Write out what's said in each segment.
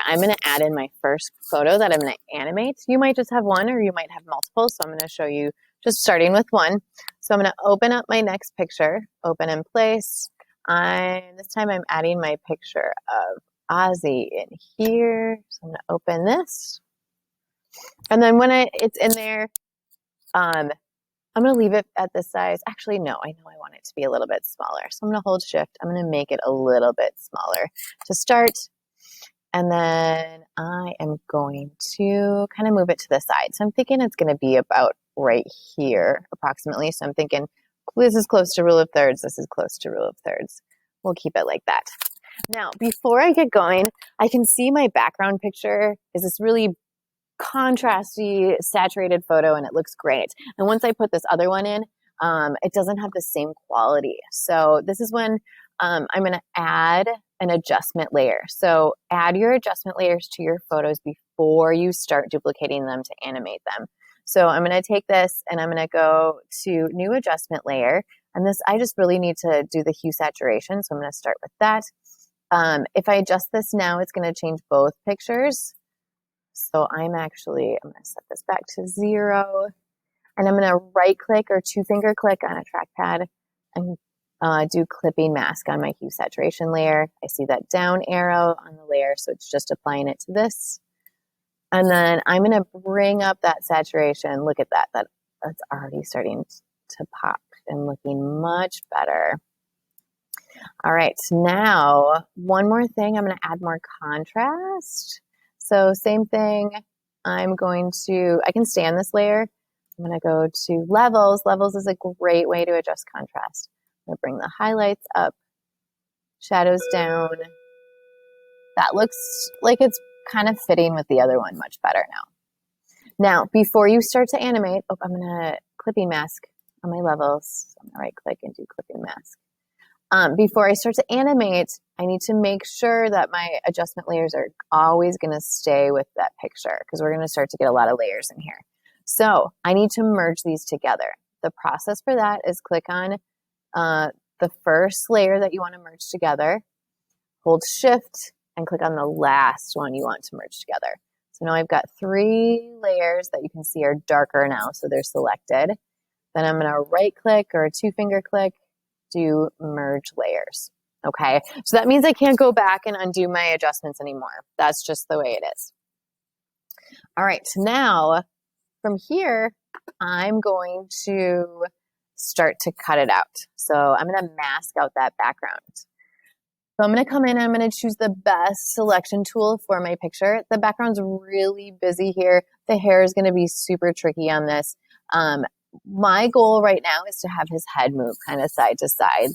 I'm going to add in my first photo that I'm going to animate. You might just have one or you might have multiple. So I'm going to show you just starting with one. So I'm going to open up my next picture, open in place. This time I'm adding my picture of Ozzy in here. So I'm going to open this. And then when it's in there, I'm going to leave it at this size. Actually, no, I know I want it to be a little bit smaller. So I'm going to hold shift. I'm going to make it a little bit smaller to start. And then I am going to kind of move it to the side. So I'm thinking it's going to be about right here approximately. So I'm thinking this is close to rule of thirds. This is close to rule of thirds. We'll keep it like that. Now, before I get going, I can see my background picture is this really contrasty, saturated photo, and it looks great. And once I put this other one in, it doesn't have the same quality. So this is when I'm going to add an adjustment layer. So add your adjustment layers to your photos before you start duplicating them to animate them. So I'm going to take this and I'm going to go to new adjustment layer. And this, I just really need to do the hue saturation. So I'm going to start with that. If I adjust this now, it's going to change both pictures. So I'm going to set this back to 0. And I'm going to right click or 2-finger click on a trackpad and do clipping mask on my hue saturation layer. I see that down arrow on the layer, so it's just applying it to this. And then I'm going to bring up that saturation. Look at that. That's already starting to pop and looking much better. All right, now one more thing. I'm going to add more contrast. So same thing. I can stay on this layer. I'm going to go to levels. Levels is a great way to adjust contrast. I'm going to bring the highlights up, shadows down. That looks like it's kind of fitting with the other one much better now. Now, before you start to animate, I'm going to clipping mask on my levels. So I'm going to right click and do clipping mask. Before I start to animate, I need to make sure that my adjustment layers are always going to stay with that picture because we're going to start to get a lot of layers in here. So I need to merge these together. The process for that is click on the first layer that you want to merge together, hold shift, and click on the last one you want to merge together. So now I've got 3 layers that you can see are darker now, so they're selected. Then I'm going to right click or 2-finger click, do merge layers. Okay, so that means I can't go back and undo my adjustments anymore. That's just the way it is. All right, now from here, I'm going to start to cut it out. So I'm going to mask out that background. So I'm going to come in and I'm going to choose the best selection tool for my picture. The background's really busy here. The hair is going to be super tricky on this. My goal right now is to have his head move kind of side to side,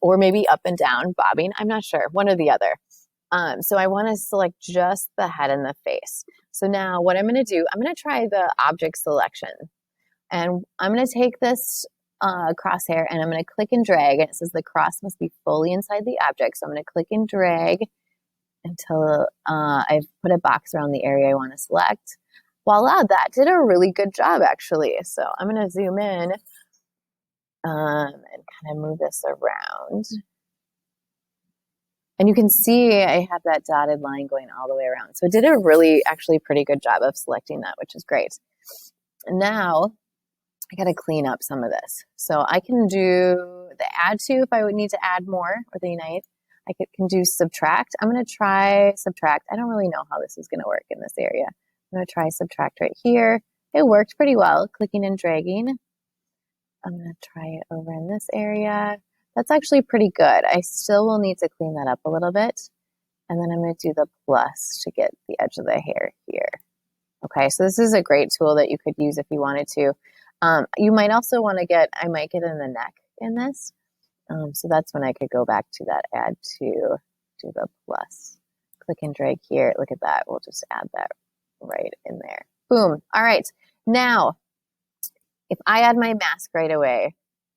or maybe up and down, bobbing. I'm not sure, one or the other. So I want to select just the head and the face. So now what I'm going to do, I'm going to try the object selection. And I'm going to take this crosshair and I'm going to click and drag. And it says the cross must be fully inside the object. So I'm going to click and drag until I've put a box around the area I want to select. Voila, that did a really good job actually. So I'm going to zoom in and kind of move this around. And you can see I have that dotted line going all the way around. So it did a really actually pretty good job of selecting that, which is great. And now I got to clean up some of this. So I can do the add to if I would need to add more, or the unite. I can do subtract. I'm going to try subtract. I don't really know how this is going to work in this area. I'm going to try subtract right here. It worked pretty well, clicking and dragging. I'm going to try it over in this area. That's actually pretty good. I still will need to clean that up a little bit. And then I'm going to do the plus to get the edge of the hair here. Okay, so this is a great tool that you could use if you wanted to. You might also want to I might get in the neck in this. So that's when I could go back to that add to, do the plus. Click and drag here. Look at that. We'll just add that right in there. Boom. All right. Now, if I add my mask right away,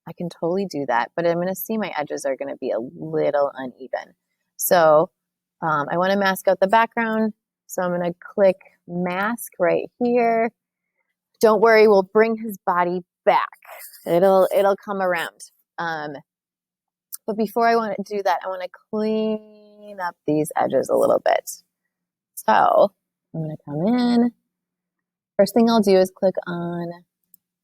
I can totally do that, but I'm going to see my edges are going to be a little uneven. So I want to mask out the background. So I'm going to click mask right here. Don't worry, we'll bring his body back. It'll come around. But before I want to do that, I want to clean up these edges a little bit. So I'm going to come in. First thing I'll do is click on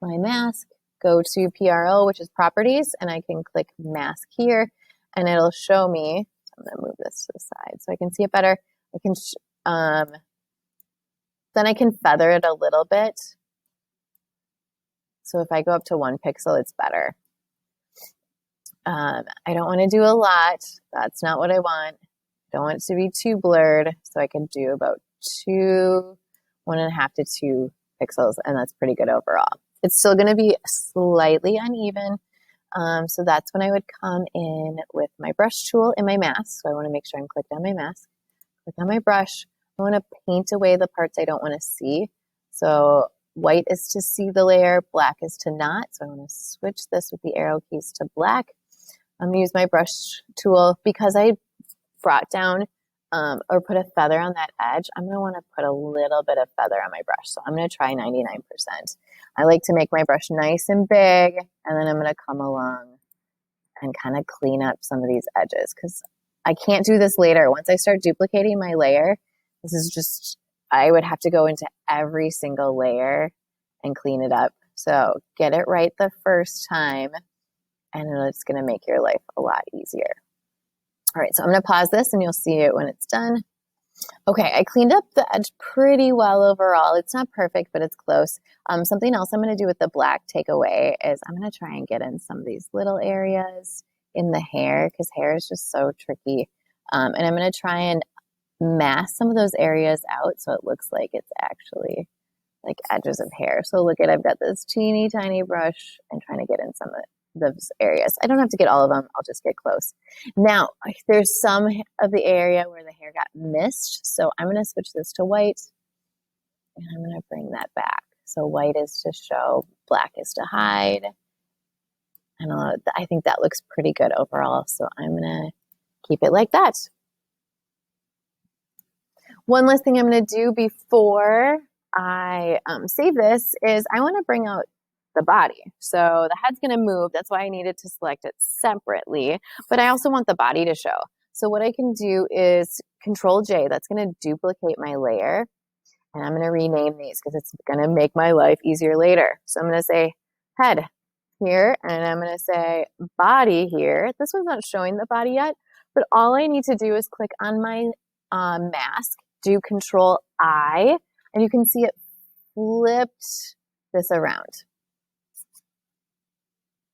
my mask, go to PRO, which is properties, and I can click mask here and it'll show me. I'm going to move this to the side so I can see it better. I can, then I can feather it a little bit. So if I go up to 1 pixel, it's better. I don't want to do a lot. That's not what I want. I don't want it to be too blurred. So I can do about 1.5 to 2 pixels, and that's pretty good overall. It's still going to be slightly uneven. So that's when I would come in with my brush tool in my mask. So I want to make sure I'm clicked on my mask. Click on my brush. I want to paint away the parts I don't want to see. So white is to see the layer, black is to not. So I want to switch this with the arrow keys to black. I'm going to use my brush tool because I brought down or put a feather on that edge. I'm going to want to put a little bit of feather on my brush. So I'm going to try 99%. I like to make my brush nice and big, and then I'm going to come along and kind of clean up some of these edges because I can't do this later. Once I start duplicating my layer, this is just, I would have to go into every single layer and clean it up. So get it right the first time, and it's going to make your life a lot easier. All right, so I'm going to pause this and you'll see it when it's done. Okay, I cleaned up the edge pretty well overall. It's not perfect, but it's close. Something else I'm going to do with the black takeaway is I'm going to try and get in some of these little areas in the hair because hair is just so tricky. And I'm going to try and mask some of those areas out so it looks like it's actually like edges of hair. So look at, I've got this teeny tiny brush and trying to get in some of those areas. I don't have to get all of them. I'll just get close. Now, there's some of the area where the hair got missed. So I'm going to switch this to white and I'm going to bring that back. So white is to show, black is to hide. And I think that looks pretty good overall. So I'm going to keep it like that. One last thing I'm going to do before I save this is I want to bring out the body. So the head's going to move. That's why I needed to select it separately. But I also want the body to show. So what I can do is Control J. That's going to duplicate my layer. And I'm going to rename these because it's going to make my life easier later. So I'm going to say head here. And I'm going to say body here. This one's not showing the body yet. But all I need to do is click on my mask, do Control I. And you can see it flipped this around.